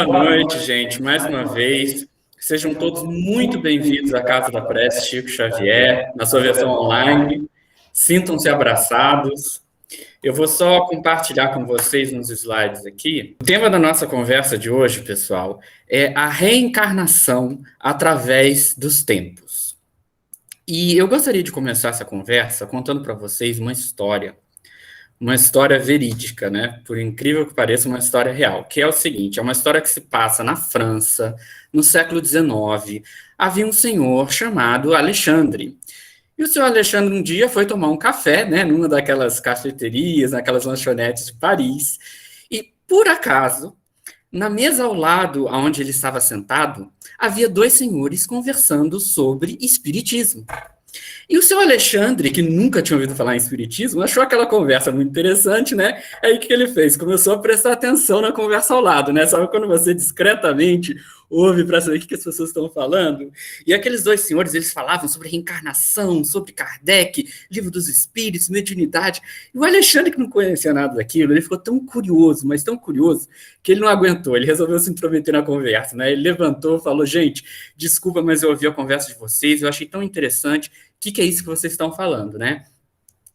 Boa noite, gente, mais uma vez. Sejam todos muito bem-vindos à Casa da Prece Chico Xavier, na sua versão online. Sintam-se abraçados. Eu vou só compartilhar com vocês nos slides aqui. O tema da nossa conversa de hoje, pessoal, é a reencarnação através dos tempos. E eu gostaria de começar essa conversa contando para vocês uma história verídica, né? Por incrível que pareça, uma história real, que é o seguinte, é uma história que se passa na França, no século XIX. Havia um senhor chamado Alexandre. E o senhor Alexandre um dia foi tomar um café, né, numa daquelas cafeterias, naquelas lanchonetes de Paris, e por acaso, na mesa ao lado onde ele estava sentado, havia dois senhores conversando sobre espiritismo. E o seu Alexandre, que nunca tinha ouvido falar em espiritismo, achou aquela conversa muito interessante, né? Aí o que ele fez? Começou a prestar atenção na conversa ao lado, né? Sabe quando você discretamente ouve para saber o que as pessoas estão falando? E aqueles dois senhores, eles falavam sobre reencarnação, sobre Kardec, livro dos espíritos, mediunidade. E o Alexandre, que não conhecia nada daquilo, ele ficou tão curioso, mas tão curioso, que ele não aguentou, ele resolveu se intrometer na conversa, né? Ele levantou, falou, gente, desculpa, mas eu ouvi a conversa de vocês, eu achei tão interessante, que é isso que vocês estão falando, né?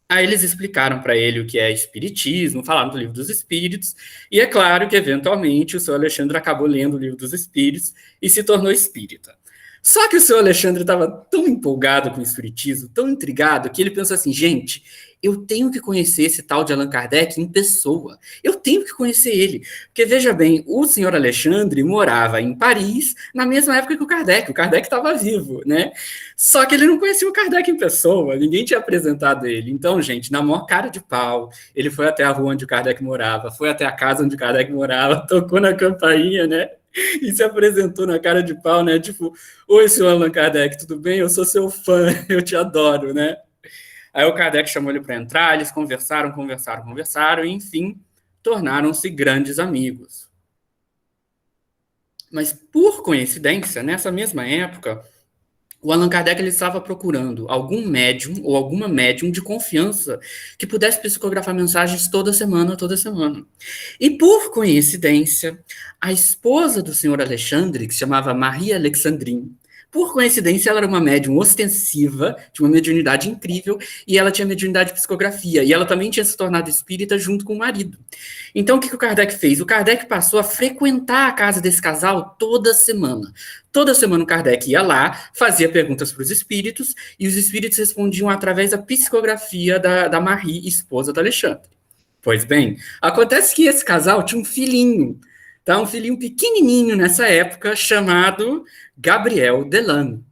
Aí eles explicaram para ele o que é espiritismo, falaram do livro dos espíritos, e é claro que, eventualmente, o seu Alexandre acabou lendo o livro dos espíritos e se tornou espírita. Só que o seu Alexandre estava tão empolgado com o espiritismo, tão intrigado, que ele pensou assim, gente, eu tenho que conhecer esse tal de Allan Kardec em pessoa. Eu tenho que conhecer ele. Porque, veja bem, o senhor Alexandre morava em Paris na mesma época que o Kardec. O Kardec estava vivo, né? Só que ele não conhecia o Kardec em pessoa, ninguém tinha apresentado ele. Então, gente, na maior cara de pau, ele foi até a rua onde o Kardec morava, foi até a casa onde o Kardec morava, tocou na campainha, né? E se apresentou na cara de pau, né? Tipo, oi, senhor Allan Kardec, tudo bem? Eu sou seu fã, eu te adoro, né? Aí o Kardec chamou ele para entrar, eles conversaram, e enfim, tornaram-se grandes amigos. Mas, por coincidência, nessa mesma época, o Allan Kardec ele estava procurando algum médium ou alguma médium de confiança que pudesse psicografar mensagens toda semana, toda semana. E por coincidência, a esposa do senhor Alexandre, que se chamava Marie Alexandrine, por coincidência, ela era uma médium ostensiva, de uma mediunidade incrível, e ela tinha mediunidade de psicografia, e ela também tinha se tornado espírita junto com o marido. Então, o que o Kardec fez? O Kardec passou a frequentar a casa desse casal toda semana. Toda semana o Kardec ia lá, fazia perguntas para os espíritos, e os espíritos respondiam através da psicografia da Marie, esposa do Alexandre. Pois bem, acontece que esse casal tinha um filhinho, tá? Um filhinho pequenininho nessa época, chamado Gabriel Delano.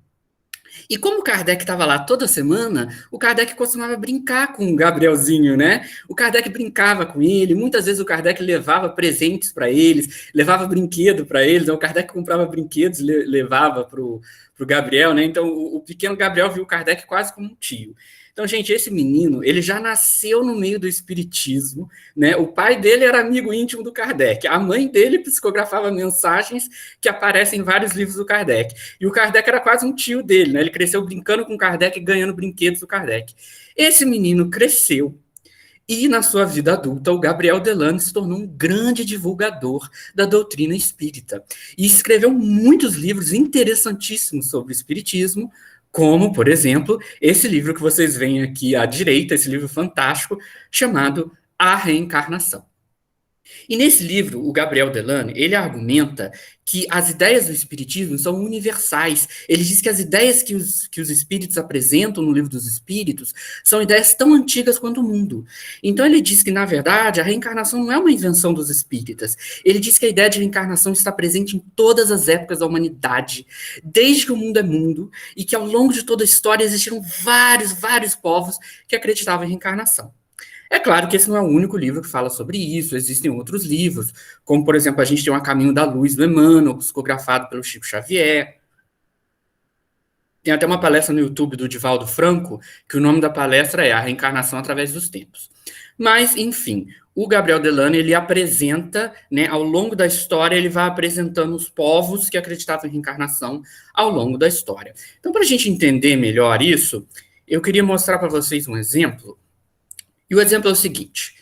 E como o Kardec estava lá toda semana, o Kardec costumava brincar com o Gabrielzinho, né? O Kardec brincava com ele, muitas vezes o Kardec levava presentes para eles, levava brinquedo para eles, o Kardec comprava brinquedos e levava para o Gabriel, né? Então o pequeno Gabriel viu o Kardec quase como um tio. Então, gente, esse menino, ele já nasceu no meio do espiritismo, né? O pai dele era amigo íntimo do Kardec. A mãe dele psicografava mensagens que aparecem em vários livros do Kardec. E o Kardec era quase um tio dele, né? Ele cresceu brincando com o Kardec e ganhando brinquedos do Kardec. Esse menino cresceu e, na sua vida adulta, o Gabriel Delano se tornou um grande divulgador da doutrina espírita e escreveu muitos livros interessantíssimos sobre o espiritismo, como, por exemplo, esse livro que vocês veem aqui à direita, esse livro fantástico, chamado A Reencarnação. E nesse livro, o Gabriel Delane, ele argumenta que as ideias do espiritismo são universais. Ele diz que as ideias que os espíritos apresentam no livro dos espíritos são ideias tão antigas quanto o mundo. Então ele diz que, na verdade, a reencarnação não é uma invenção dos espíritas. Ele diz que a ideia de reencarnação está presente em todas as épocas da humanidade, desde que o mundo é mundo, e que ao longo de toda a história existiram vários povos que acreditavam em reencarnação. É claro que esse não é o único livro que fala sobre isso, existem outros livros, como, por exemplo, a gente tem o A Caminho da Luz, do Emmanuel, psicografado pelo Chico Xavier. Tem até uma palestra no YouTube do Divaldo Franco, que o nome da palestra é A Reencarnação através dos Tempos. Mas, enfim, o Gabriel Delano, ele apresenta, né, ao longo da história, ele vai apresentando os povos que acreditavam em reencarnação ao longo da história. Então, para a gente entender melhor isso, eu queria mostrar para vocês um exemplo. E o exemplo é o seguinte: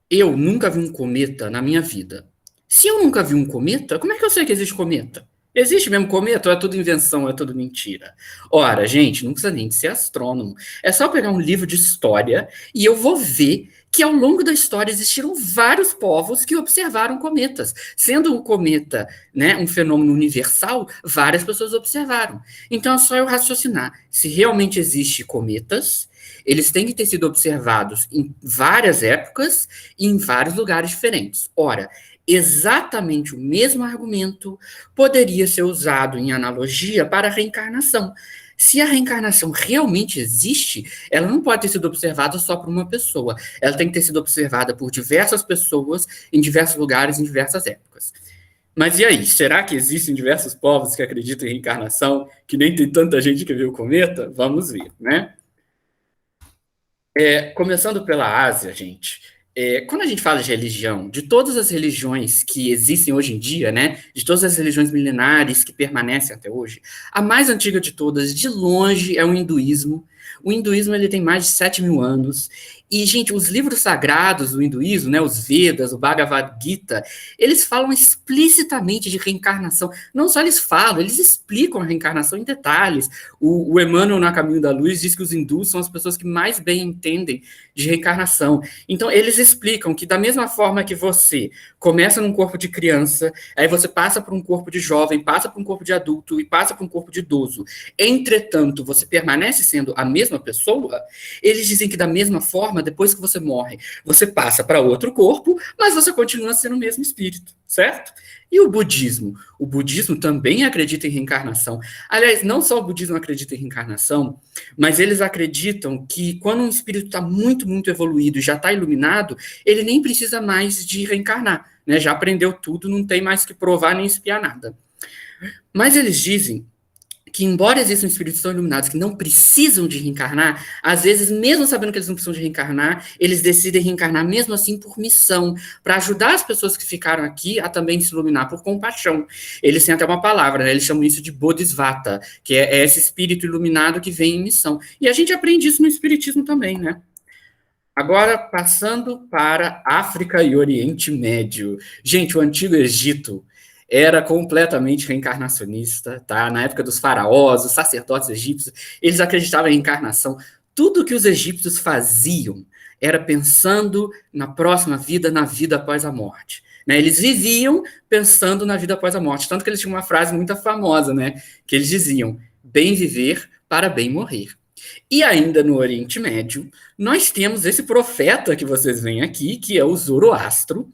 eu nunca vi um cometa na minha vida, Se eu nunca vi um cometa, como é que eu sei que existe cometa? Existe mesmo cometa ou é tudo invenção, ou é tudo mentira? Ora, gente, não precisa nem de ser astrônomo. É só pegar um livro de história e eu vou ver que ao longo da história existiram vários povos que observaram cometas. Sendo o cometa, né, um fenômeno universal, várias pessoas observaram. Então é só eu raciocinar. Se realmente existem cometas, eles têm que ter sido observados em várias épocas e em vários lugares diferentes. Ora, exatamente o mesmo argumento poderia ser usado em analogia para a reencarnação. Se a reencarnação realmente existe, ela não pode ter sido observada só por uma pessoa. Ela tem que ter sido observada por diversas pessoas, em diversos lugares, em diversas épocas. Mas e aí? Será que existem diversos povos que acreditam em reencarnação, que nem tem tanta gente que viu o cometa? Vamos ver, né? Começando pela Ásia, gente, quando a gente fala de religião, de todas as religiões que existem hoje em dia, né, de todas as religiões milenares que permanecem até hoje, a mais antiga de todas, de longe, é o hinduísmo. O hinduísmo ele tem mais de 7.000 anos. E, gente, os livros sagrados do hinduísmo, né, os Vedas, o Bhagavad Gita, eles falam explicitamente de reencarnação. Não só eles falam, eles explicam a reencarnação em detalhes. O Emmanuel, na Caminho da Luz, diz que os hindus são as pessoas que mais bem entendem de reencarnação. Então, eles explicam que da mesma forma que você começa num corpo de criança, aí você passa por um corpo de jovem, passa por um corpo de adulto e passa por um corpo de idoso. Entretanto, você permanece sendo a mesma pessoa, eles dizem que da mesma forma, depois que você morre, você passa para outro corpo, mas você continua sendo o mesmo espírito, certo? E o budismo? O budismo também acredita em reencarnação. Aliás, não só o budismo acredita em reencarnação, mas eles acreditam que quando um espírito está muito, muito evoluído e já está iluminado, ele nem precisa mais de reencarnar, né? Já aprendeu tudo, não tem mais que provar nem espiar nada. Mas eles dizem que, embora existam espíritos tão iluminados que não precisam de reencarnar, às vezes, mesmo sabendo que eles não precisam de reencarnar, eles decidem reencarnar mesmo assim por missão, para ajudar as pessoas que ficaram aqui a também se iluminar por compaixão. Eles têm até uma palavra, né? Eles chamam isso de Bodhisattva, que é esse espírito iluminado que vem em missão. E a gente aprende isso no espiritismo também, né? Agora, passando para África e Oriente Médio. Gente, o Antigo Egito era completamente reencarnacionista, tá? Na época dos faraós, os sacerdotes egípcios, eles acreditavam em reencarnação. Tudo que os egípcios faziam era pensando na próxima vida, na vida após a morte. Né? Eles viviam pensando na vida após a morte. Tanto que eles tinham uma frase muito famosa, né? Que eles diziam, bem viver para bem morrer. E ainda no Oriente Médio, nós temos esse profeta que vocês veem aqui, que é o Zoroastro.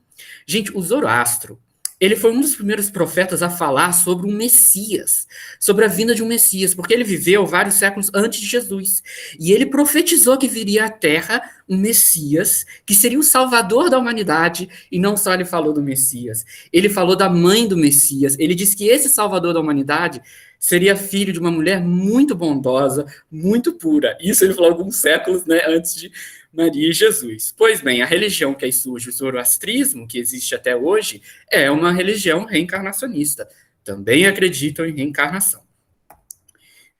Gente, o Zoroastro, ele foi um dos primeiros profetas a falar sobre um Messias, sobre a vinda de um Messias, porque ele viveu vários séculos antes de Jesus. E ele profetizou que viria à Terra um Messias, que seria o salvador da humanidade, e não só ele falou do Messias, ele falou da mãe do Messias, ele disse que esse salvador da humanidade seria filho de uma mulher muito bondosa, muito pura. Isso ele falou alguns séculos, né, antes de Maria e Jesus. Pois bem, a religião que aí surge, o zoroastrismo, que existe até hoje, é uma religião reencarnacionista. Também acreditam em reencarnação.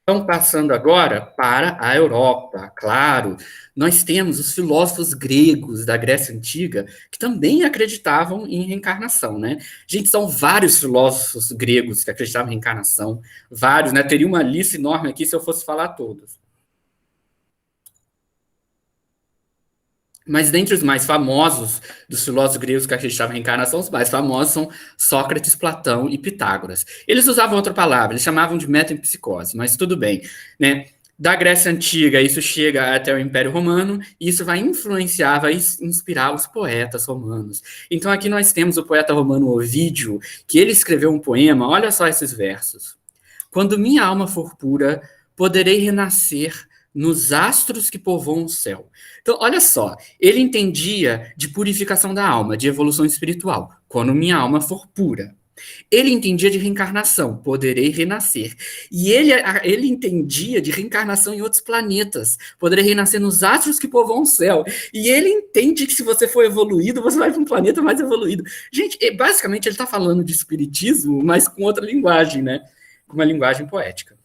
Então, passando agora para a Europa, claro, nós temos os filósofos gregos da Grécia Antiga que também acreditavam em reencarnação, né? Gente, são vários filósofos gregos que acreditavam em reencarnação, vários, né? Teria uma lista enorme aqui se eu fosse falar todos. Mas dentre os mais famosos dos filósofos gregos que acreditavam em reencarnação, os mais famosos são Sócrates, Platão e Pitágoras. Eles usavam outra palavra, eles chamavam de metempsicose, mas tudo bem, né? Da Grécia Antiga, isso chega até o Império Romano, e isso vai influenciar, vai inspirar os poetas romanos. Então aqui nós temos o poeta romano Ovídio, que ele escreveu um poema, olha só esses versos. Quando minha alma for pura, poderei renascer nos astros que povoam o céu. Então, olha só, ele entendia de purificação da alma, de evolução espiritual, quando minha alma for pura. Ele entendia de reencarnação, poderei renascer. E ele entendia de reencarnação em outros planetas, poderei renascer nos astros que povoam o céu. E ele entende que se você for evoluído, você vai para um planeta mais evoluído. Gente, basicamente ele está falando de espiritismo, mas com outra linguagem, né? Com uma linguagem poética.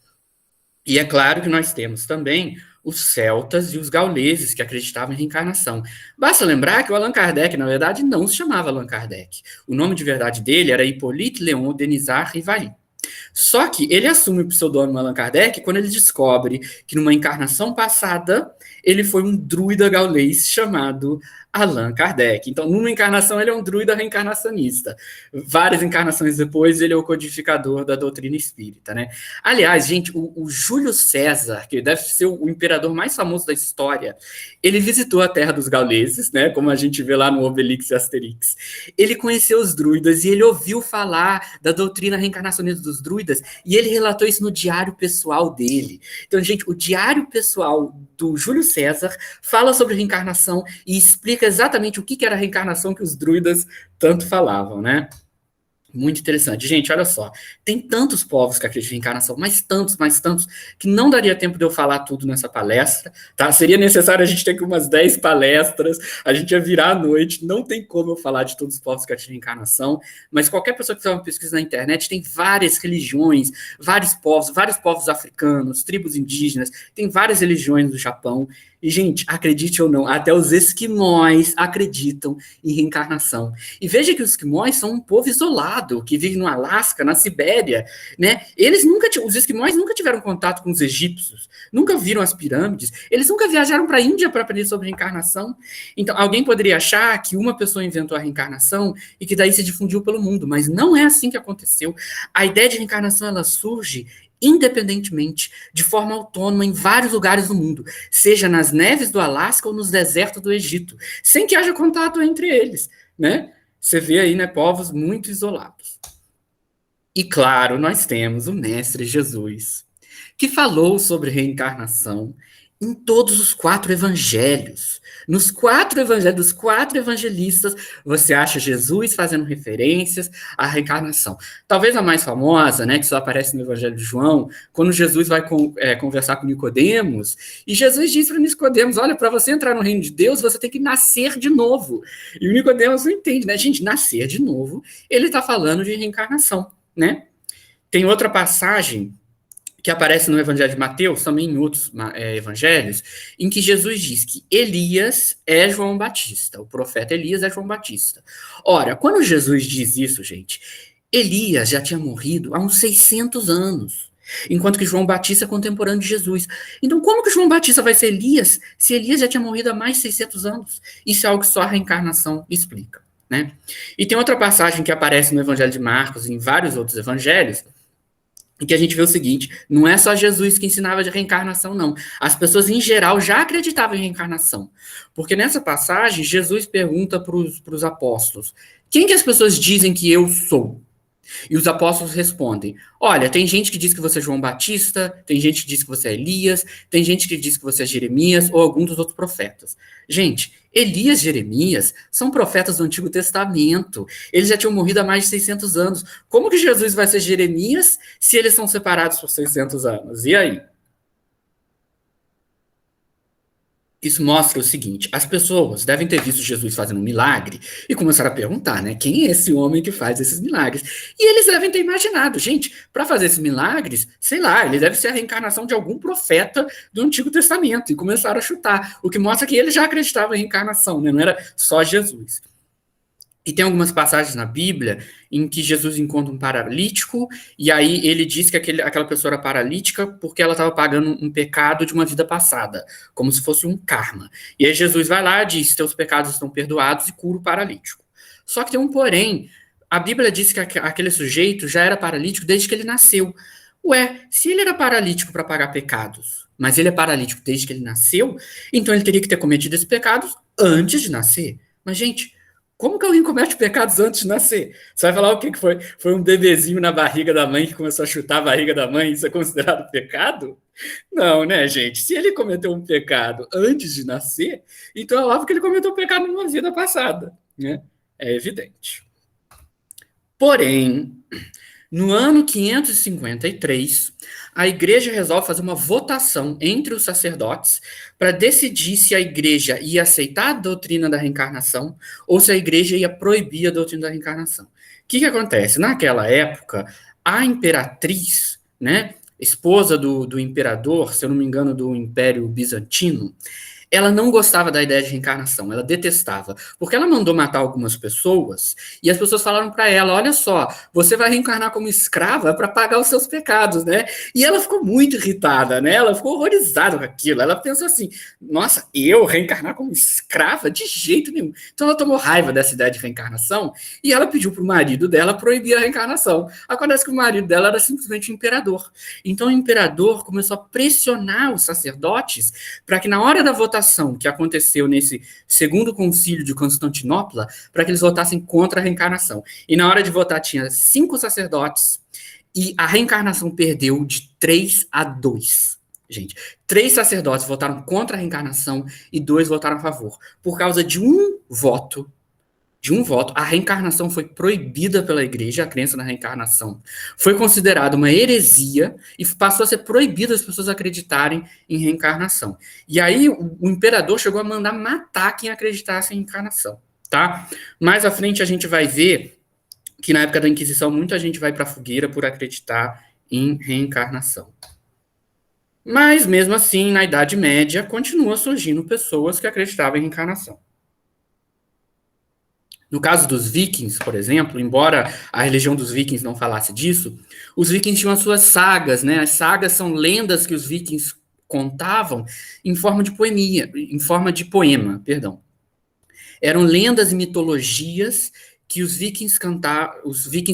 E é claro que nós temos também os celtas e os gauleses que acreditavam em reencarnação. Basta lembrar que o Allan Kardec, na verdade, não se chamava Allan Kardec. O nome de verdade dele era Hippolyte Léon Denisard Rivali. Só que ele assume o pseudônimo Allan Kardec quando ele descobre que numa encarnação passada ele foi um druida gaulês chamado Allan Kardec. Então, numa encarnação, ele é um druida reencarnacionista. Várias encarnações depois, ele é o codificador da doutrina espírita, né? Aliás, gente, o Júlio César, que deve ser o imperador mais famoso da história, ele visitou a terra dos gauleses, né? Como a gente vê lá no Obelix e Asterix. Ele conheceu os druidas e ele ouviu falar da doutrina reencarnacionista dos druidas e ele relatou isso no diário pessoal dele. Então, gente, o diário pessoal do Júlio César fala sobre reencarnação e explica exatamente o que era a reencarnação que os druidas tanto falavam, né? Muito interessante. Gente, olha só. Tem tantos povos que acreditam em reencarnação, mais tantos, que não daria tempo de eu falar tudo nessa palestra, tá? Seria necessário a gente ter aqui umas 10 palestras, a gente ia virar à noite, não tem como eu falar de todos os povos que acreditam em reencarnação, mas qualquer pessoa que fizer uma pesquisa na internet, tem várias religiões, vários povos africanos, tribos indígenas, tem várias religiões do Japão, e, gente, acredite ou não, até os esquimós acreditam em reencarnação. E veja que os esquimós são um povo isolado, que vive no Alasca, na Sibéria, né? Os esquimós nunca tiveram contato com os egípcios, nunca viram as pirâmides, eles nunca viajaram para a Índia para aprender sobre reencarnação. Então, alguém poderia achar que uma pessoa inventou a reencarnação e que daí se difundiu pelo mundo, mas não é assim que aconteceu. A ideia de reencarnação, ela surge independentemente, de forma autônoma em vários lugares do mundo, seja nas neves do Alasca ou nos desertos do Egito, sem que haja contato entre eles, né? Você vê aí, né, povos muito isolados. E claro, nós temos o Mestre Jesus, que falou sobre reencarnação em todos os 4 evangelhos. Nos 4 evangelhos, dos 4 evangelistas, você acha Jesus fazendo referências à reencarnação. Talvez a mais famosa, né, que só aparece no Evangelho de João, quando Jesus vai conversar com Nicodemos, e Jesus diz para Nicodemos, olha, para você entrar no reino de Deus, você tem que nascer de novo. E o Nicodemos não entende, né? Gente, nascer de novo, ele está falando de reencarnação, né? Tem outra passagem que aparece no Evangelho de Mateus, também em outros evangelhos, em que Jesus diz que Elias é João Batista, o profeta Elias é João Batista. Ora, quando Jesus diz isso, gente, Elias já tinha morrido há uns 600 anos, enquanto que João Batista é contemporâneo de Jesus. Então, como que João Batista vai ser Elias, se Elias já tinha morrido há mais de 600 anos? Isso é algo que só a reencarnação explica, né? E tem outra passagem que aparece no Evangelho de Marcos e em vários outros evangelhos, em que a gente vê o seguinte, não é só Jesus que ensinava de reencarnação, não. As pessoas, em geral, já acreditavam em reencarnação. Porque nessa passagem, Jesus pergunta para os apóstolos, quem que as pessoas dizem que eu sou? E os apóstolos respondem, olha, tem gente que diz que você é João Batista, tem gente que diz que você é Elias, tem gente que diz que você é Jeremias ou algum dos outros profetas. Gente, Elias e Jeremias são profetas do Antigo Testamento. Eles já tinham morrido há mais de 600 anos. Como que Jesus vai ser Jeremias se eles são separados por 600 anos? E aí? Isso mostra o seguinte, as pessoas devem ter visto Jesus fazendo um milagre e começaram a perguntar, né, quem é esse homem que faz esses milagres? E eles devem ter imaginado, gente, para fazer esses milagres, sei lá, ele deve ser a reencarnação de algum profeta do Antigo Testamento, e começaram a chutar, o que mostra que eles já acreditavam em reencarnação, né, não era só Jesus. E tem algumas passagens na Bíblia em que Jesus encontra um paralítico, e aí ele diz que aquela pessoa era paralítica porque ela estava pagando um pecado de uma vida passada, como se fosse um karma. E aí Jesus vai lá e diz, teus pecados estão perdoados, e cura o paralítico. Só que tem um porém, a Bíblia diz que aquele sujeito já era paralítico desde que ele nasceu. Ué, se ele era paralítico para pagar pecados, mas ele é paralítico desde que ele nasceu, então ele teria que ter cometido esses pecados antes de nascer. Mas, gente, como que alguém comete pecados antes de nascer? Você vai falar o que foi? Foi um bebezinho na barriga da mãe que começou a chutar a barriga da mãe, isso é considerado pecado? Não, né, gente? Se ele cometeu um pecado antes de nascer, então é óbvio que ele cometeu um pecado numa vida passada, né? É evidente. Porém, no ano 553, a igreja resolve fazer uma votação entre os sacerdotes para decidir se a igreja ia aceitar a doutrina da reencarnação ou se a igreja ia proibir a doutrina da reencarnação. O que acontece? Naquela época, a imperatriz, né, esposa do imperador, se eu não me engano, do Império Bizantino, ela não gostava da ideia de reencarnação, ela detestava, porque ela mandou matar algumas pessoas e as pessoas falaram para ela: olha só, você vai reencarnar como escrava para pagar os seus pecados, né? E ela ficou muito irritada, né? Ela ficou horrorizada com aquilo. Ela pensou assim: nossa, eu reencarnar como escrava? De jeito nenhum. Então ela tomou raiva dessa ideia de reencarnação e ela pediu para o marido dela proibir a reencarnação. Acontece que o marido dela era simplesmente um imperador. Então o imperador começou a pressionar os sacerdotes para que na hora da votação que aconteceu nesse segundo concílio de Constantinopla, para que eles votassem contra a reencarnação. E na hora de votar tinha 5 sacerdotes e a reencarnação perdeu de 3-2. Gente, 3 sacerdotes votaram contra a reencarnação e 2 votaram a favor. Por causa de um voto, a reencarnação foi proibida pela igreja, a crença na reencarnação. Foi considerada uma heresia e passou a ser proibido as pessoas acreditarem em reencarnação. E aí o imperador chegou a mandar matar quem acreditasse em reencarnação, tá? Mais à frente a gente vai ver que na época da Inquisição muita gente vai para a fogueira por acreditar em reencarnação. Mas mesmo assim, na Idade Média, continua surgindo pessoas que acreditavam em reencarnação. No caso dos vikings, por exemplo, embora a religião dos vikings não falasse disso, os vikings tinham as suas sagas, né? As sagas são lendas que os vikings contavam em forma de poema, perdão. Eram lendas e mitologias que os vikings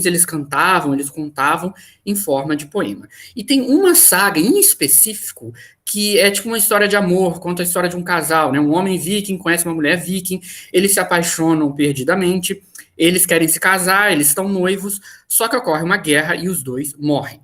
eles cantavam, eles contavam em forma de poema. E tem uma saga em específico que é tipo uma história de amor, conta a história de um casal, né? Um homem viking conhece uma mulher viking, eles se apaixonam perdidamente, eles querem se casar, eles estão noivos, só que ocorre uma guerra e os dois morrem.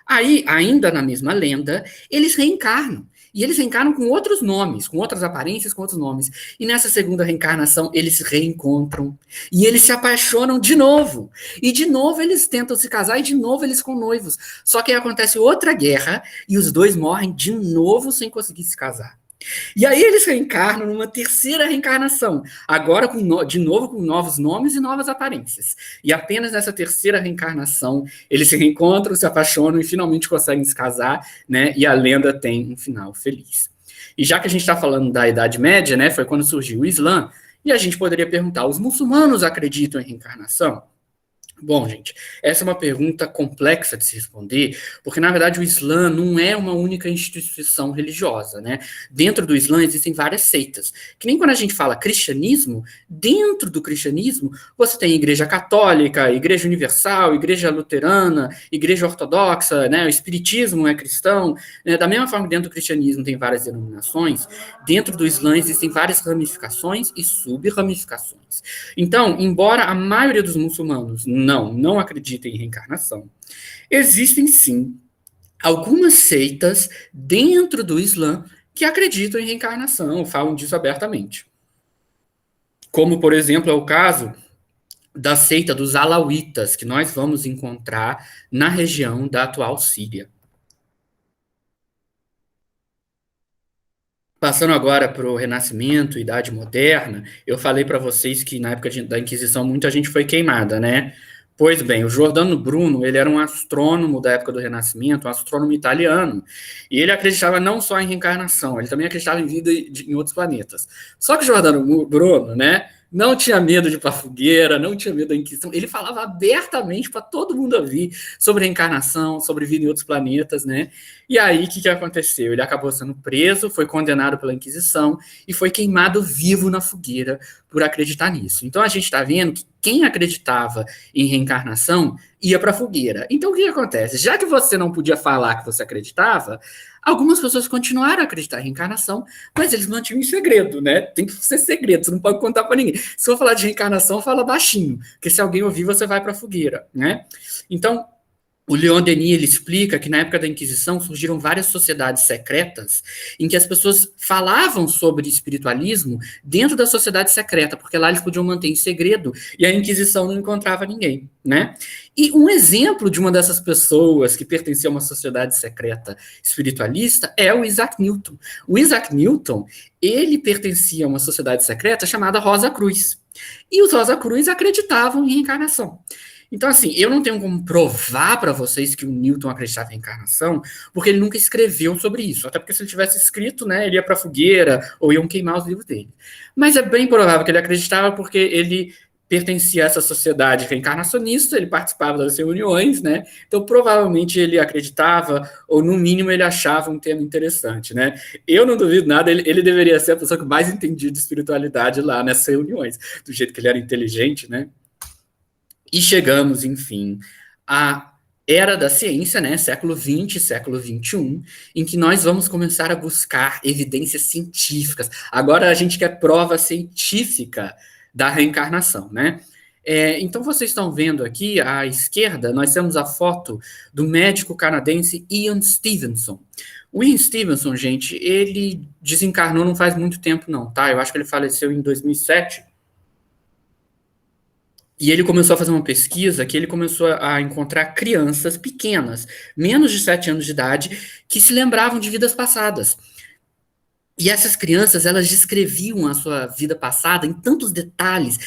Aí, ainda na mesma lenda, eles reencarnam. E eles reencarnam com outros nomes, com outras aparências, com outros nomes. E nessa segunda reencarnação, eles se reencontram. E eles se apaixonam de novo. E de novo eles tentam se casar e de novo eles ficam noivos. Só que aí acontece outra guerra e os dois morrem de novo sem conseguir se casar. E aí eles reencarnam numa terceira reencarnação, agora de novo com novos nomes e novas aparências. E apenas nessa terceira reencarnação eles se reencontram, se apaixonam e finalmente conseguem se casar, né? E a lenda tem um final feliz. E já que a gente está falando da Idade Média, né? Foi quando surgiu o Islã, e a gente poderia perguntar: os muçulmanos acreditam em reencarnação? Bom, gente, essa é uma pergunta complexa de se responder, porque, na verdade, o Islã não é uma única instituição religiosa, né? Dentro do Islã existem várias seitas. Que nem quando a gente fala cristianismo, dentro do cristianismo, você tem igreja católica, igreja universal, igreja luterana, igreja ortodoxa, né? O espiritismo é cristão, né? Da mesma forma que dentro do cristianismo tem várias denominações, dentro do Islã existem várias ramificações e sub-ramificações. Então, embora a maioria dos muçulmanos não acreditem em reencarnação, existem sim algumas seitas dentro do Islã que acreditam em reencarnação, falam disso abertamente. Como, por exemplo, é o caso da seita dos alauítas, que nós vamos encontrar na região da atual Síria. Passando agora para o Renascimento, Idade Moderna, eu falei para vocês que na época da Inquisição muita gente foi queimada, né? Pois bem, o Giordano Bruno, ele era um astrônomo da época do Renascimento, um astrônomo italiano, e ele acreditava não só em reencarnação, ele também acreditava em vida em outros planetas. Só que o Giordano Bruno, né, não tinha medo de ir para a fogueira, não tinha medo da Inquisição, ele falava abertamente para todo mundo ouvir sobre reencarnação, sobre vida em outros planetas, né? E aí, o que aconteceu? Ele acabou sendo preso, foi condenado pela Inquisição e foi queimado vivo na fogueira por acreditar nisso. Então, a gente está vendo que quem acreditava em reencarnação ia para a fogueira. Então, o que acontece? Já que você não podia falar que você acreditava, algumas pessoas continuaram a acreditar em reencarnação, mas eles mantinham em segredo, né? Tem que ser segredo, você não pode contar para ninguém. Se for falar de reencarnação, fala baixinho, porque se alguém ouvir, você vai para a fogueira, né? Então, o Leon Denis, ele explica que na época da Inquisição surgiram várias sociedades secretas em que as pessoas falavam sobre espiritualismo dentro da sociedade secreta, porque lá eles podiam manter em segredo e a Inquisição não encontrava ninguém, né? E um exemplo de uma dessas pessoas que pertencia a uma sociedade secreta espiritualista é o Isaac Newton. O Isaac Newton, ele pertencia a uma sociedade secreta chamada Rosa Cruz. E os Rosa Cruz acreditavam em reencarnação. Então, assim, eu não tenho como provar para vocês que o Newton acreditava em reencarnação, porque ele nunca escreveu sobre isso. Até porque se ele tivesse escrito, né, ele ia para a fogueira ou iam queimar os livros dele. Mas é bem provável que ele acreditava porque ele pertencia a essa sociedade reencarnacionista, ele participava das reuniões, né? Então, provavelmente ele acreditava, ou no mínimo ele achava um tema interessante, né? Eu não duvido nada, ele deveria ser a pessoa que mais entendia de espiritualidade lá nessas reuniões, do jeito que ele era inteligente, né? E chegamos, enfim, à era da ciência, né, século XX, século XXI, em que nós vamos começar a buscar evidências científicas. Agora a gente quer prova científica da reencarnação, né? Então vocês estão vendo aqui à esquerda, nós temos a foto do médico canadense Ian Stevenson. O Ian Stevenson, gente, ele desencarnou não faz muito tempo não, tá? Eu acho que ele faleceu em 2007. E ele começou a fazer uma pesquisa que ele começou a encontrar crianças pequenas, menos de 7 anos de idade, que se lembravam de vidas passadas. E essas crianças, elas descreviam a sua vida passada em tantos detalhes,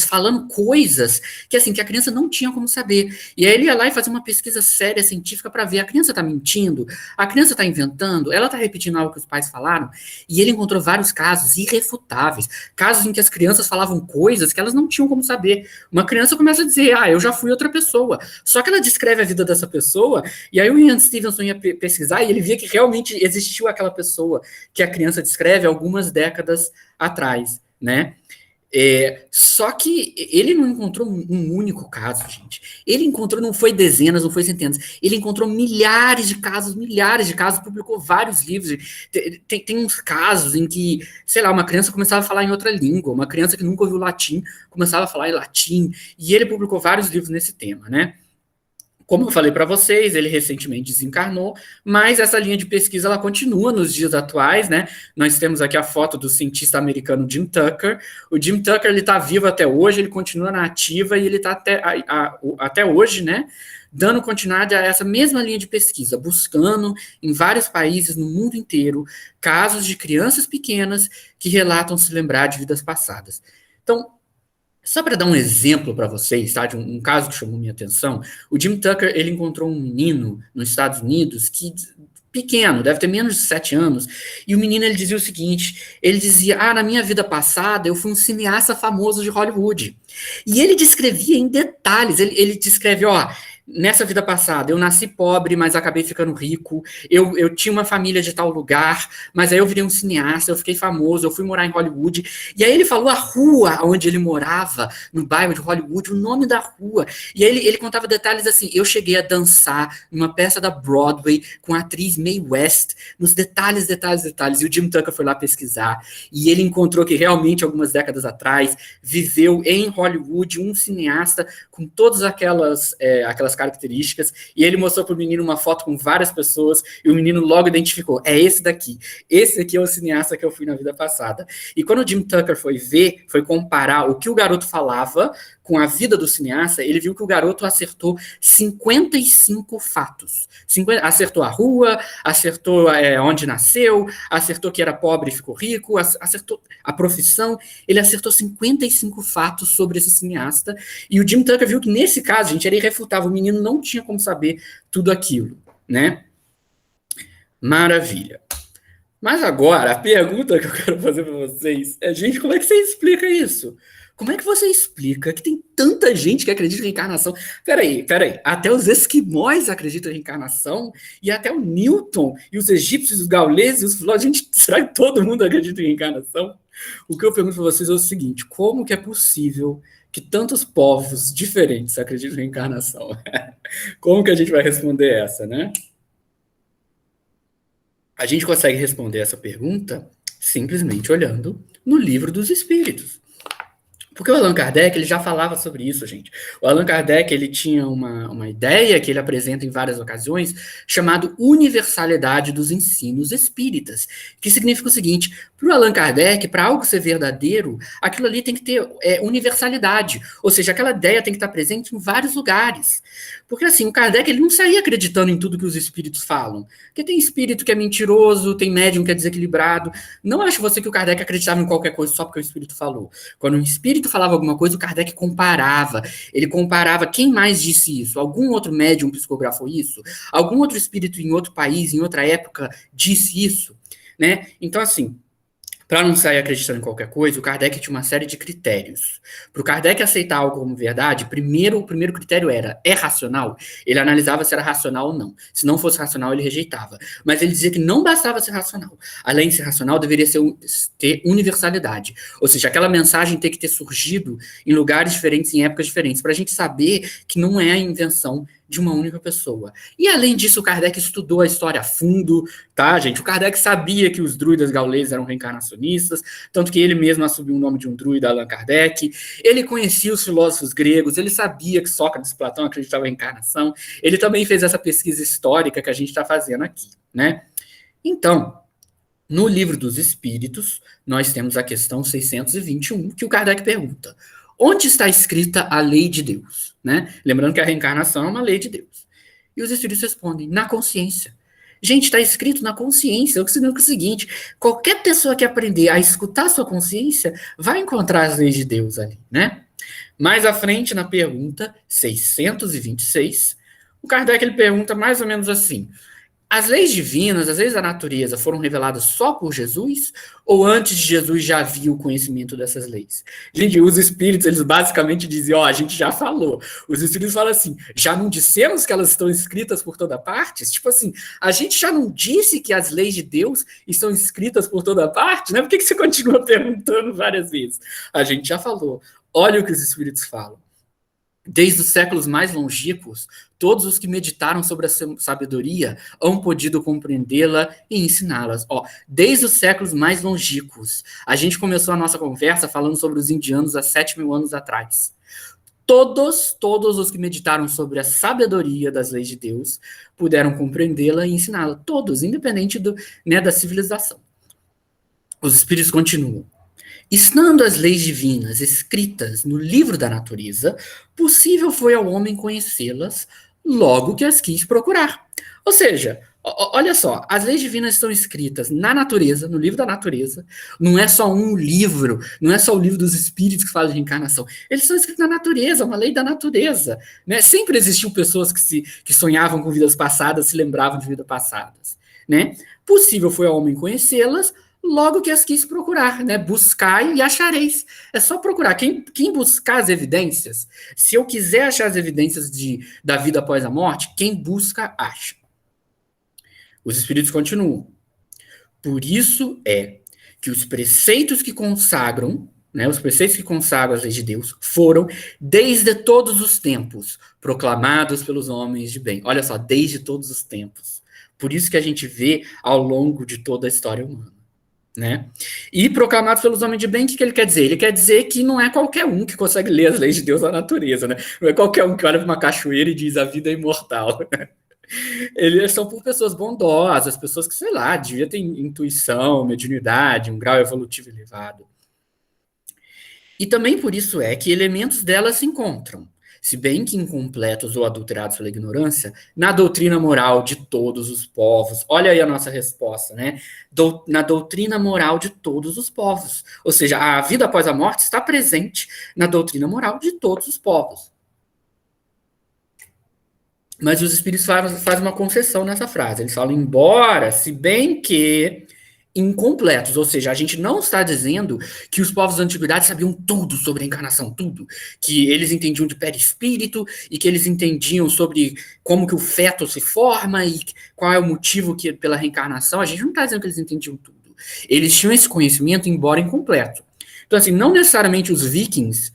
falando coisas que assim que a criança não tinha como saber. E aí ele ia lá e fazia uma pesquisa séria, científica, para ver a criança está mentindo, a criança está inventando, ela está repetindo algo que os pais falaram. E ele encontrou vários casos irrefutáveis, casos em que as crianças falavam coisas que elas não tinham como saber. Uma criança começa a dizer, eu já fui outra pessoa. Só que ela descreve a vida dessa pessoa, e aí o Ian Stevenson ia pesquisar e ele via que realmente existiu aquela pessoa que a criança descreve algumas décadas atrás, né? Só que ele não encontrou um único caso, gente. Ele encontrou, não foi dezenas, não foi centenas. Ele encontrou milhares de casos, publicou vários livros. Tem uns casos em que, sei lá, uma criança começava a falar em outra língua, uma criança que nunca ouviu latim começava a falar em latim, e ele publicou vários livros nesse tema, né? Como eu falei para vocês, ele recentemente desencarnou, mas essa linha de pesquisa ela continua nos dias atuais, né? Nós temos aqui a foto do cientista americano Jim Tucker. O Jim Tucker ele está vivo até hoje, ele continua na ativa e ele está até hoje, né? Dando continuidade a essa mesma linha de pesquisa, buscando em vários países no mundo inteiro casos de crianças pequenas que relatam se lembrar de vidas passadas. Então, só para dar um exemplo para vocês, tá, de um caso que chamou minha atenção, o Jim Tucker ele encontrou um menino nos Estados Unidos que pequeno, deve ter menos de 7 anos, e o menino ele dizia o seguinte, ele dizia, na minha vida passada eu fui um cineasta famoso de Hollywood. E ele descrevia em detalhes, ele descreve, nessa vida passada, eu nasci pobre, mas acabei ficando rico. Eu tinha uma família de tal lugar, mas aí eu virei um cineasta, eu fiquei famoso, eu fui morar em Hollywood. E aí ele falou a rua onde ele morava, no bairro de Hollywood, o nome da rua. E aí ele contava detalhes assim, eu cheguei a dançar numa peça da Broadway com a atriz Mae West, nos detalhes. E o Jim Tucker foi lá pesquisar, e ele encontrou que realmente, algumas décadas atrás, viveu em Hollywood um cineasta com todas aquelas características, e ele mostrou para o menino uma foto com várias pessoas, e o menino logo identificou, esse aqui é o cineasta que eu fui na vida passada. E quando o Jim Tucker foi comparar o que o garoto falava com a vida do cineasta, ele viu que o garoto acertou 55 fatos. Acertou a rua, acertou onde nasceu, acertou que era pobre e ficou rico, acertou a profissão, ele acertou 55 fatos sobre esse cineasta, e o Jim Tucker viu que nesse caso, gente, ele irrefutável, o menino não tinha como saber tudo aquilo, né? Maravilha. Mas agora, a pergunta que eu quero fazer para vocês é, gente, como é que você explica isso? Como é que você explica que tem tanta gente que acredita em reencarnação? Peraí. Até os esquimós acreditam em reencarnação, e até o Newton, e os egípcios, os gauleses, os filósofos, gente, será que todo mundo acredita em reencarnação? O que eu pergunto para vocês é o seguinte, como que é possível que tantos povos diferentes acreditam em reencarnação? Como que a gente vai responder essa, né? A gente consegue responder essa pergunta simplesmente olhando no Livro dos Espíritos. Porque o Allan Kardec ele já falava sobre isso, gente. O Allan Kardec ele tinha uma ideia que ele apresenta em várias ocasiões, chamado universalidade dos ensinos espíritas, que significa o seguinte, para o Allan Kardec, para algo ser verdadeiro, aquilo ali tem que ter universalidade, ou seja, aquela ideia tem que estar presente em vários lugares. Porque assim, o Kardec ele não saía acreditando em tudo que os espíritos falam, porque tem espírito que é mentiroso, tem médium que é desequilibrado. Não acho você que o Kardec acreditava em qualquer coisa só porque o espírito falou. Quando um espírito falava alguma coisa, o Kardec comparava. Ele comparava quem mais disse isso. Algum outro médium psicografou isso? Algum outro espírito em outro país, em outra época, disse isso? Né? Então, assim, para não sair acreditando em qualquer coisa, o Kardec tinha uma série de critérios. Para o Kardec aceitar algo como verdade, o primeiro critério era: é racional? Ele analisava se era racional ou não. Se não fosse racional, ele rejeitava. Mas ele dizia que não bastava ser racional. Além de ser racional, deveria ter universalidade. Ou seja, aquela mensagem ter que ter surgido em lugares diferentes, em épocas diferentes, para a gente saber que não é a invenção de uma única pessoa. E além disso, o Kardec estudou a história a fundo, tá, gente? O Kardec sabia que os druidas gauleses eram reencarnacionistas, tanto que ele mesmo assumiu o nome de um druida, Allan Kardec. Ele conhecia os filósofos gregos, ele sabia que Sócrates e Platão acreditavam em reencarnação. Ele também fez essa pesquisa histórica que a gente está fazendo aqui, né? Então, no Livro dos Espíritos, nós temos a questão 621, que o Kardec pergunta: onde está escrita a lei de Deus? Né? Lembrando que a reencarnação é uma lei de Deus. E os espíritos respondem: na consciência. Gente, está escrito na consciência. O que significa o seguinte: qualquer pessoa que aprender a escutar a sua consciência vai encontrar as leis de Deus ali, né? Mais à frente, na pergunta 626, o Kardec ele pergunta mais ou menos assim: as leis divinas, as leis da natureza foram reveladas só por Jesus? Ou antes de Jesus já havia o conhecimento dessas leis? Gente, os espíritos, eles basicamente diziam: ó, a gente já falou. Os espíritos falam assim: já não dissemos que elas estão escritas por toda parte? Tipo assim, a gente já não disse que as leis de Deus estão escritas por toda parte? Né? Por que você continua perguntando várias vezes? A gente já falou. Olha o que os espíritos falam. Desde os séculos mais longínquos, todos os que meditaram sobre a sabedoria hão podido compreendê-la e ensiná-las. Ó, desde os séculos mais longínquos. A gente começou a nossa conversa falando sobre os indianos há 7.000 anos atrás. Todos os que meditaram sobre a sabedoria das leis de Deus puderam compreendê-la e ensiná-la. Todos, independente da civilização. Os espíritos continuam. Estando as leis divinas escritas no livro da natureza, possível foi ao homem conhecê-las logo que as quis procurar. Ou seja, olha só, as leis divinas estão escritas na natureza, no livro da natureza. Não é só um livro, não é só o livro dos espíritos que fala de reencarnação. Eles são escritos na natureza, uma lei da natureza. Né? Sempre existiu pessoas que sonhavam com vidas passadas, se lembravam de vidas passadas. Né? Possível foi ao homem conhecê-las logo que as quis procurar, né? Buscai e achareis. É só procurar. Quem buscar as evidências, se eu quiser achar as evidências da vida após a morte, quem busca, acha. Os espíritos continuam. Por isso é que os preceitos que consagram, né, os preceitos que consagram as leis de Deus, foram, desde todos os tempos, proclamados pelos homens de bem. Olha só, desde todos os tempos. Por isso que a gente vê ao longo de toda a história humana. Né? E proclamado pelos homens de bem, o que ele quer dizer? Ele quer dizer que não é qualquer um que consegue ler as leis de Deus da natureza, né? Não é qualquer um que olha para uma cachoeira e diz a vida é imortal. Né? Eles são por pessoas bondosas, pessoas que, sei lá, devia ter intuição, mediunidade, um grau evolutivo elevado. E também por isso é que elementos delas se encontram, se bem que incompletos ou adulterados pela ignorância, na doutrina moral de todos os povos. Olha aí a nossa resposta, né? Na doutrina moral de todos os povos. Ou seja, a vida após a morte está presente na doutrina moral de todos os povos. Mas os espíritos fazem uma concessão nessa frase. Eles falam: embora, se bem que incompletos, ou seja, a gente não está dizendo que os povos da antiguidade sabiam tudo sobre a encarnação, tudo, que eles entendiam de perispírito e que eles entendiam sobre como que o feto se forma e qual é o motivo pela reencarnação. A gente não está dizendo que eles entendiam tudo. Eles tinham esse conhecimento, embora incompleto. Então, assim, não necessariamente os vikings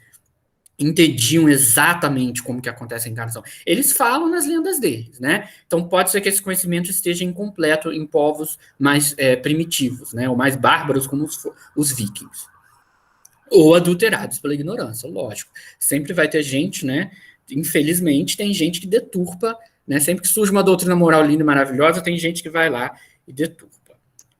entendiam exatamente como que acontece a encarnação. Eles falam nas lendas deles, né? Então pode ser que esse conhecimento esteja incompleto em povos mais primitivos, né? Ou mais bárbaros como os vikings. Ou adulterados pela ignorância, lógico. Sempre vai ter gente, né? Infelizmente, tem gente que deturpa, né? Sempre que surge uma doutrina moral linda e maravilhosa, tem gente que vai lá e deturpa.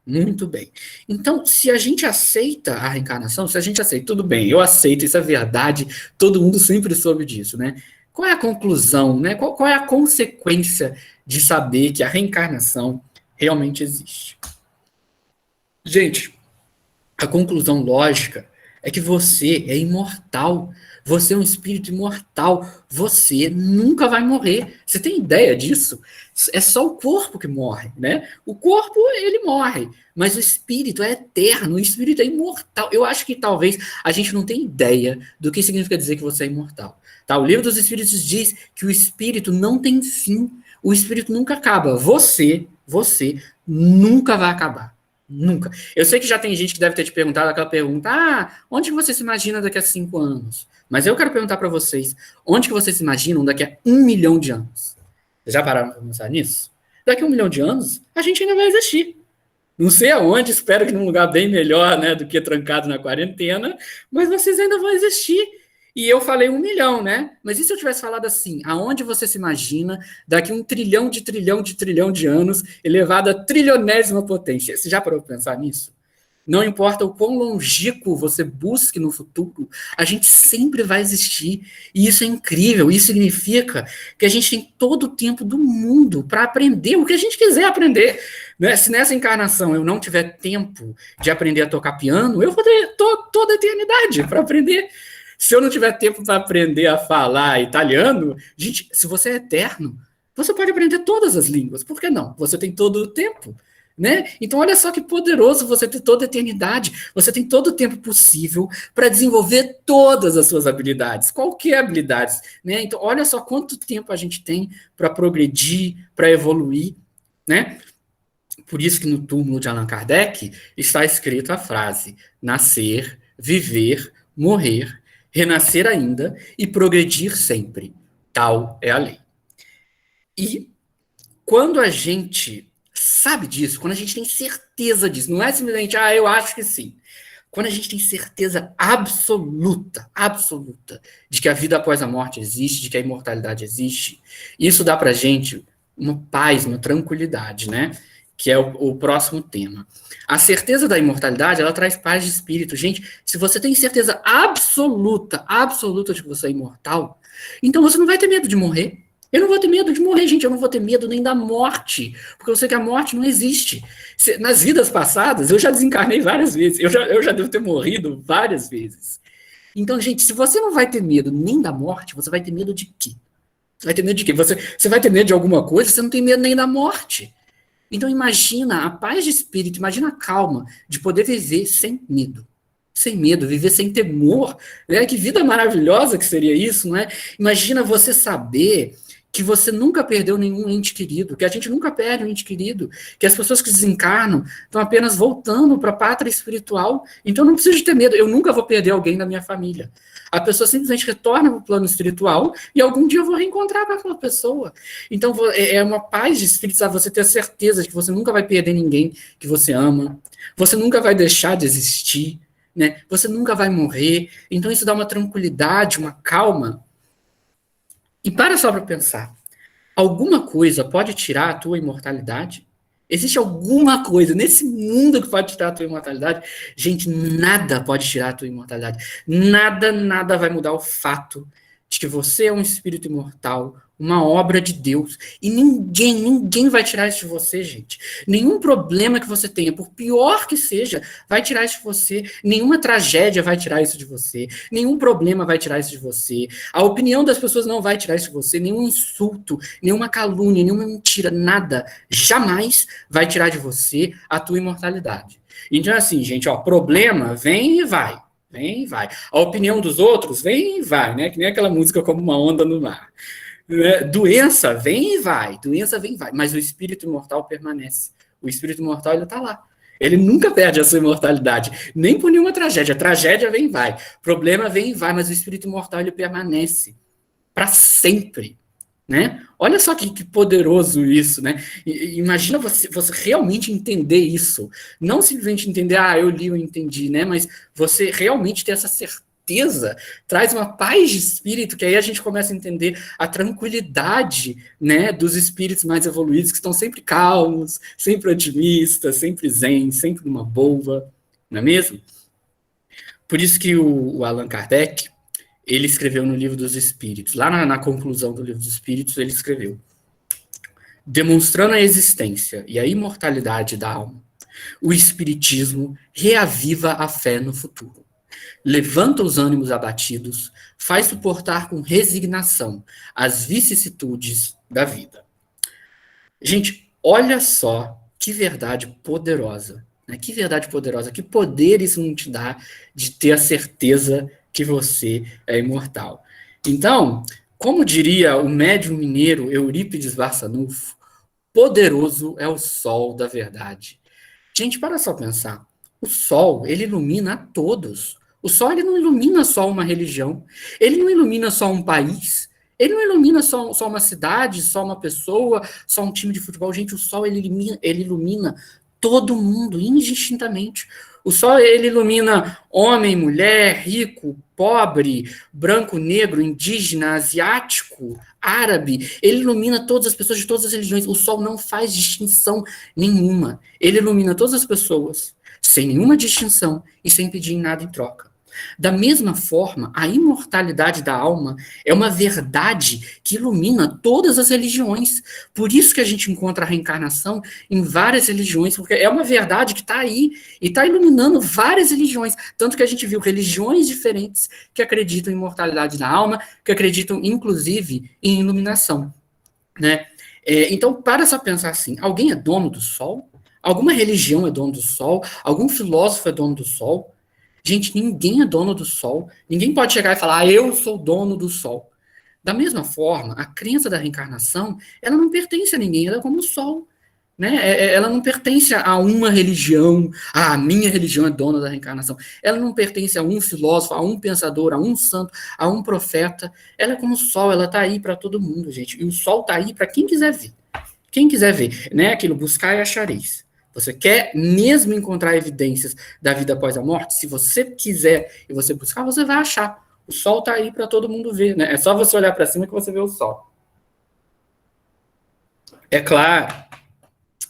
Muito bem. Então, se a gente aceita a reencarnação, se a gente aceita, tudo bem, eu aceito, isso é verdade, todo mundo sempre soube disso, né? Qual é a conclusão, né? Qual é a consequência de saber que a reencarnação realmente existe? Gente, a conclusão lógica é que você é imortal. Você é um espírito imortal. Você nunca vai morrer. Você tem ideia disso? É só o corpo que morre, né? O corpo, ele morre. Mas o espírito é eterno. O espírito é imortal. Eu acho que talvez a gente não tenha ideia do que significa dizer que você é imortal. Tá? O livro dos Espíritos diz que o espírito não tem fim. O espírito nunca acaba. Você nunca vai acabar. Nunca. Eu sei que já tem gente que deve ter te perguntado aquela pergunta: onde você se imagina daqui a 5 anos? Mas eu quero perguntar para vocês: onde que vocês se imaginam daqui a 1 milhão de anos? Vocês já pararam para pensar nisso? Daqui a 1 milhão de anos, a gente ainda vai existir. Não sei aonde, espero que num lugar bem melhor, né, do que trancado na quarentena, mas vocês ainda vão existir. E eu falei 1 milhão, né? Mas e se eu tivesse falado assim, aonde você se imagina daqui a 1 trilhão de anos, elevado à trilionésima potência? Você já parou para pensar nisso? Não importa o quão longínquo você busque no futuro, a gente sempre vai existir. E isso é incrível. Isso significa que a gente tem todo o tempo do mundo para aprender o que a gente quiser aprender. Né? Se nessa encarnação eu não tiver tempo de aprender a tocar piano, eu vou ter toda a eternidade para aprender. Se eu não tiver tempo para aprender a falar italiano, gente, se você é eterno, você pode aprender todas as línguas. Por que não? Você tem todo o tempo. Né? Então, olha só que poderoso você ter toda a eternidade. Você tem todo o tempo possível para desenvolver todas as suas habilidades, qualquer habilidade. Né? Então, olha só quanto tempo a gente tem para progredir, para evoluir. Né? Por isso que no túmulo de Allan Kardec está escrito a frase: nascer, viver, morrer, renascer ainda e progredir sempre. Tal é a lei. E quando a gente sabe disso, quando a gente tem certeza disso, não é simplesmente, eu acho que sim. Quando a gente tem certeza absoluta, absoluta, de que a vida após a morte existe, de que a imortalidade existe, isso dá pra gente uma paz, uma tranquilidade, né? Que é o próximo tema. A certeza da imortalidade, ela traz paz de espírito. Gente, se você tem certeza absoluta, absoluta de que você é imortal, então você não vai ter medo de morrer. Eu não vou ter medo de morrer, gente. Eu não vou ter medo nem da morte, porque eu sei que a morte não existe. Nas vidas passadas, eu já desencarnei várias vezes. Eu já devo ter morrido várias vezes. Então, gente, se você não vai ter medo nem da morte, você vai ter medo de quê? Vai ter medo de quê? Você vai ter medo de alguma coisa, você não tem medo nem da morte. Então, imagina a paz de espírito, imagina a calma de poder viver sem medo. Sem medo, viver sem temor. Né? Que vida maravilhosa que seria isso, não é? Imagina você saber que você nunca perdeu nenhum ente querido, que a gente nunca perde um ente querido, que as pessoas que desencarnam estão apenas voltando para a pátria espiritual. Então não precisa de ter medo, eu nunca vou perder alguém da minha família. A pessoa simplesmente retorna para o plano espiritual e algum dia eu vou reencontrar com aquela pessoa. Então é uma paz de espírito, sabe? Você ter certeza de que você nunca vai perder ninguém que você ama, você nunca vai deixar de existir, né? Você nunca vai morrer. Então isso dá uma tranquilidade, uma calma. E para só para pensar, alguma coisa pode tirar a tua imortalidade? Existe alguma coisa nesse mundo que pode tirar a tua imortalidade? Gente, nada pode tirar a tua imortalidade. Nada, nada vai mudar o fato de que você é um espírito imortal, uma obra de Deus. E ninguém vai tirar isso de você, gente. Nenhum problema que você tenha, por pior que seja, vai tirar isso de você. Nenhuma tragédia vai tirar isso de você. Nenhum problema vai tirar isso de você. A opinião das pessoas não vai tirar isso de você. Nenhum insulto, nenhuma calúnia, nenhuma mentira, nada, jamais vai tirar de você a tua imortalidade. Então, assim, gente, problema vem e vai. Vem e vai. A opinião dos outros vem e vai, né? Que nem aquela música Como uma Onda no Mar. Doença vem e vai, doença vem e vai, mas o espírito imortal permanece. O espírito imortal, ele tá lá. Ele nunca perde a sua imortalidade, nem por nenhuma tragédia. A tragédia vem e vai, problema vem e vai, mas o espírito imortal, ele permanece para sempre. Né? Olha só que poderoso isso, né? Imagina você realmente entender isso. Não simplesmente entender, eu li, eu entendi, né? Mas você realmente ter essa certeza, traz uma paz de espírito, que aí a gente começa a entender a tranquilidade, né, dos espíritos mais evoluídos, que estão sempre calmos, sempre otimistas, sempre zen, sempre numa boa, não é mesmo? Por isso que o Allan Kardec, ele escreveu no Livro dos Espíritos, lá na conclusão do Livro dos Espíritos, ele escreveu: demonstrando a existência e a imortalidade da alma, o Espiritismo reaviva a fé no futuro. levanta os ânimos abatidos, faz suportar com resignação as vicissitudes da vida. Gente, olha só que verdade poderosa, né? Que verdade poderosa, que poder isso não te dá de ter a certeza que você é imortal. Então, como diria o médium mineiro Eurípides Barçanufo, poderoso é o sol da verdade. Gente, para só pensar. O sol, ele ilumina a todos. O sol, ele não ilumina só uma religião. Ele não ilumina só um país. Ele não ilumina só uma cidade, só uma pessoa, só um time de futebol. Gente, o sol, ele ilumina todo mundo, indistintamente. O sol, ele ilumina homem, mulher, rico, pobre, branco, negro, indígena, asiático, árabe. Ele ilumina todas as pessoas de todas as religiões. O sol não faz distinção nenhuma. Ele ilumina todas as pessoas, sem nenhuma distinção e sem pedir nada em troca. Da mesma forma, a imortalidade da alma é uma verdade que ilumina todas as religiões. Por isso que a gente encontra a reencarnação em várias religiões, porque é uma verdade que está aí e está iluminando várias religiões. Tanto que a gente viu religiões diferentes que acreditam em imortalidade da alma, que acreditam, inclusive, em iluminação, né? Então, para só pensar assim, alguém é dono do sol? Alguma religião é dono do sol? Algum filósofo é dono do sol? Gente, ninguém é dono do sol. Ninguém pode chegar e falar, eu sou dono do sol. Da mesma forma, a crença da reencarnação, ela não pertence a ninguém, ela é como o sol. Né? Ela não pertence a uma religião, a minha religião é dona da reencarnação. Ela não pertence a um filósofo, a um pensador, a um santo, a um profeta. Ela é como o sol, ela está aí para todo mundo, gente. E o sol está aí para quem quiser ver. Quem quiser ver, né? Aquilo, buscar e achareis. Você quer mesmo encontrar evidências da vida após a morte? Se você quiser e você buscar, você vai achar. O sol está aí para todo mundo ver, né? É só você olhar para cima que você vê o sol. É claro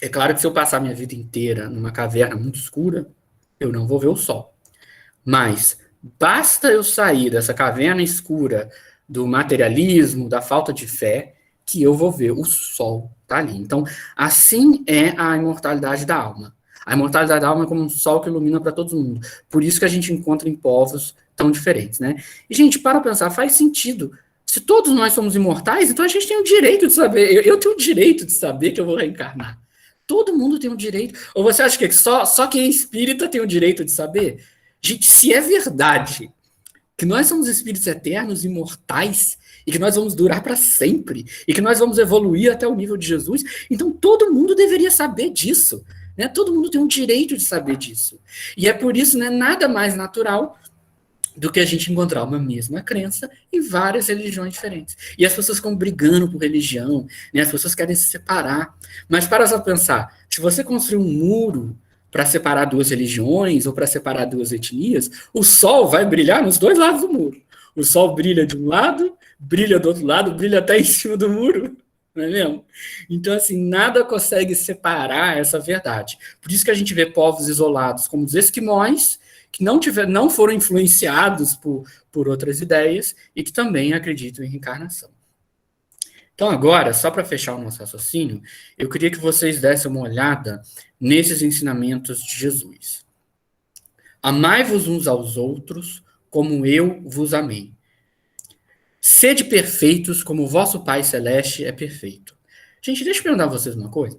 que se eu passar minha vida inteira numa caverna muito escura, eu não vou ver o sol. Mas basta eu sair dessa caverna escura do materialismo, da falta de fé, que eu vou ver o sol tá ali. Então, assim é a imortalidade da alma. A imortalidade da alma é como um sol que ilumina para todo mundo. Por isso que a gente encontra em povos tão diferentes, né? E, gente, para pensar, faz sentido. Se todos nós somos imortais, então a gente tem o direito de saber. Eu tenho o direito de saber que eu vou reencarnar. Todo mundo tem o direito. Ou você acha que só quem é espírita tem o direito de saber? Gente, se é verdade que nós somos espíritos eternos, imortais, e que nós vamos durar para sempre, e que nós vamos evoluir até o nível de Jesus, então todo mundo deveria saber disso. Né? Todo mundo tem um direito de saber disso. E é por isso, né, nada mais natural do que a gente encontrar uma mesma crença em várias religiões diferentes. E as pessoas ficam brigando por religião, né? As pessoas querem se separar. Mas para só pensar, se você construir um muro para separar duas religiões ou para separar duas etnias, o sol vai brilhar nos dois lados do muro. O sol brilha de um lado, brilha do outro lado, brilha até em cima do muro. Não é mesmo? Então, assim, nada consegue separar essa verdade. Por isso que a gente vê povos isolados, como os esquimós, que não foram influenciados por outras ideias e que também acreditam em reencarnação. Então, agora, só para fechar o nosso raciocínio, eu queria que vocês dessem uma olhada nesses ensinamentos de Jesus. Amai-vos uns aos outros, como eu vos amei. Sede perfeitos, como o vosso Pai Celeste é perfeito. Gente, deixa eu perguntar a vocês uma coisa.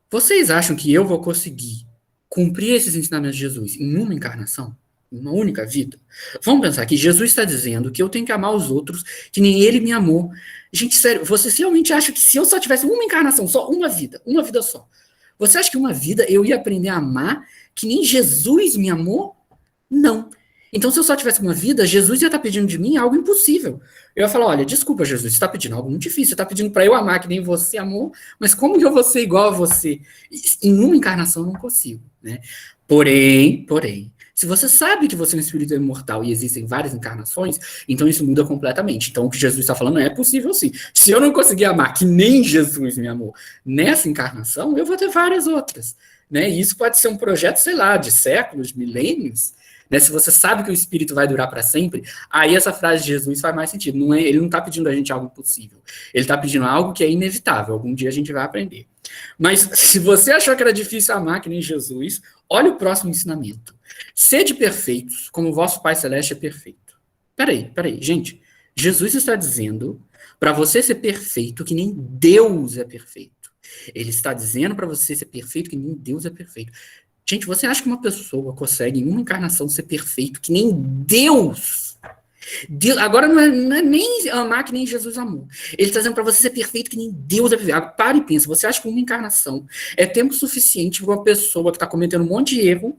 Vocês acham que eu vou conseguir cumprir esses ensinamentos de Jesus em uma encarnação? Em uma única vida? Vamos pensar que Jesus está dizendo que eu tenho que amar os outros, que nem ele me amou. Gente, sério, você realmente acha que se eu só tivesse uma encarnação, só uma vida só, você acha que uma vida eu ia aprender a amar que nem Jesus me amou? Não. Então, se eu só tivesse uma vida, Jesus ia estar pedindo de mim algo impossível. Eu ia falar, olha, desculpa, Jesus, você está pedindo algo muito difícil, você está pedindo para eu amar que nem você amou, mas como que eu vou ser igual a você? Em uma encarnação eu não consigo, né? Porém, se você sabe que você é um espírito imortal e existem várias encarnações, então isso muda completamente. Então, o que Jesus está falando é possível sim. Se eu não conseguir amar que nem Jesus me amou nessa encarnação, eu vou ter várias outras, né? E isso pode ser um projeto, sei lá, de séculos, milênios, né? Se você sabe que o Espírito vai durar para sempre, aí essa frase de Jesus faz mais sentido. Ele não está pedindo a gente algo impossível. Ele está pedindo algo que é inevitável. Algum dia a gente vai aprender. Mas se você achou que era difícil amar que nem Jesus, olha o próximo ensinamento. Sede perfeitos, como o vosso Pai Celeste é perfeito. Peraí, gente. Jesus está dizendo para você ser perfeito que nem Deus é perfeito. Ele está dizendo para você ser perfeito que nem Deus é perfeito. Gente, você acha que uma pessoa consegue em uma encarnação ser perfeito que nem Deus? Agora não é nem amar que nem Jesus amou. Ele está dizendo para você ser perfeito que nem Deus é perfeito. Agora, para e pensa, você acha que uma encarnação é tempo suficiente para uma pessoa que está cometendo um monte de erro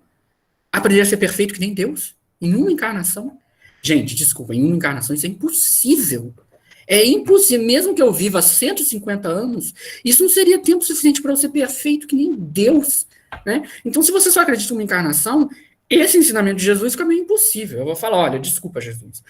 aprender a ser perfeito que nem Deus? Em uma encarnação? Gente, desculpa, em uma encarnação isso é impossível. É impossível, mesmo que eu viva 150 anos, isso não seria tempo suficiente para eu ser perfeito que nem Deus, né? Então, se você só acredita em uma encarnação, esse ensinamento de Jesus fica meio impossível. Eu vou falar, olha, desculpa, Jesus,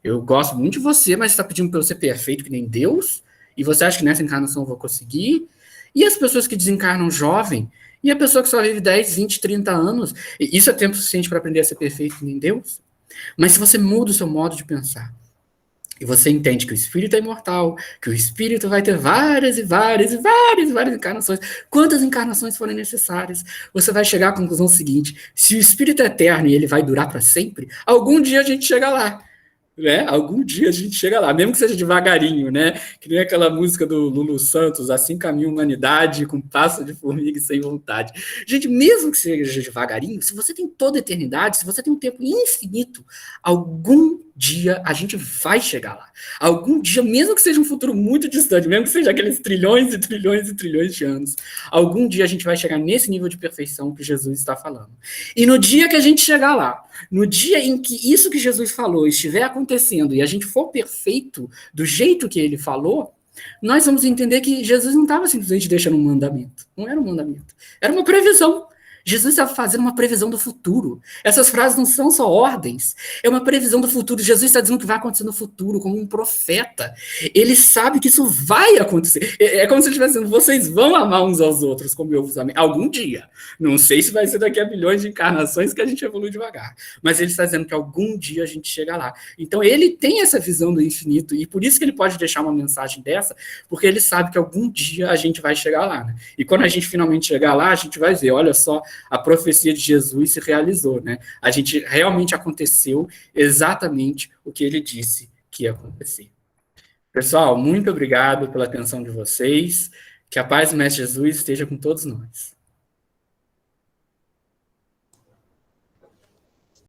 eu gosto muito de você, mas você está pedindo para eu ser perfeito que nem Deus, e você acha que nessa encarnação eu vou conseguir? E as pessoas que desencarnam jovem, e a pessoa que só vive 10, 20, 30 anos, isso é tempo suficiente para aprender a ser perfeito que nem Deus? Mas se você muda o seu modo de pensar, e você entende que o espírito é imortal, que o espírito vai ter várias e várias e várias e várias encarnações, quantas encarnações forem necessárias, você vai chegar à conclusão seguinte: se o espírito é eterno e ele vai durar para sempre, algum dia a gente chega lá. Né? Algum dia a gente chega lá, mesmo que seja devagarinho, né? Que nem aquela música do Lulu Santos, assim caminha a humanidade, com passo de formiga e sem vontade. Gente, mesmo que seja devagarinho, se você tem toda a eternidade, se você tem um tempo infinito, algum dia a gente vai chegar lá. Algum dia, mesmo que seja um futuro muito distante, mesmo que seja aqueles trilhões e trilhões e trilhões de anos, algum dia a gente vai chegar nesse nível de perfeição que Jesus está falando. E no dia que a gente chegar lá, no dia em que isso que Jesus falou estiver acontecendo e a gente for perfeito do jeito que ele falou, nós vamos entender que Jesus não estava simplesmente deixando um mandamento. Não era um mandamento. Era uma previsão. Jesus estava fazendo uma previsão do futuro. Essas frases não são só ordens. É uma previsão do futuro. Jesus está dizendo o que vai acontecer no futuro, como um profeta. Ele sabe que isso vai acontecer. É como se ele estivesse dizendo, vocês vão amar uns aos outros, como eu vos amei. Algum dia. Não sei se vai ser daqui a bilhões de encarnações que a gente evolui devagar. Mas ele está dizendo que algum dia a gente chega lá. Então ele tem essa visão do infinito. E por isso que ele pode deixar uma mensagem dessa, porque ele sabe que algum dia a gente vai chegar lá. Né? E quando a gente finalmente chegar lá, a gente vai ver, olha só, a profecia de Jesus se realizou, né? A gente realmente aconteceu exatamente o que ele disse que ia acontecer. Pessoal, muito obrigado pela atenção de vocês. Que a paz do Mestre Jesus esteja com todos nós.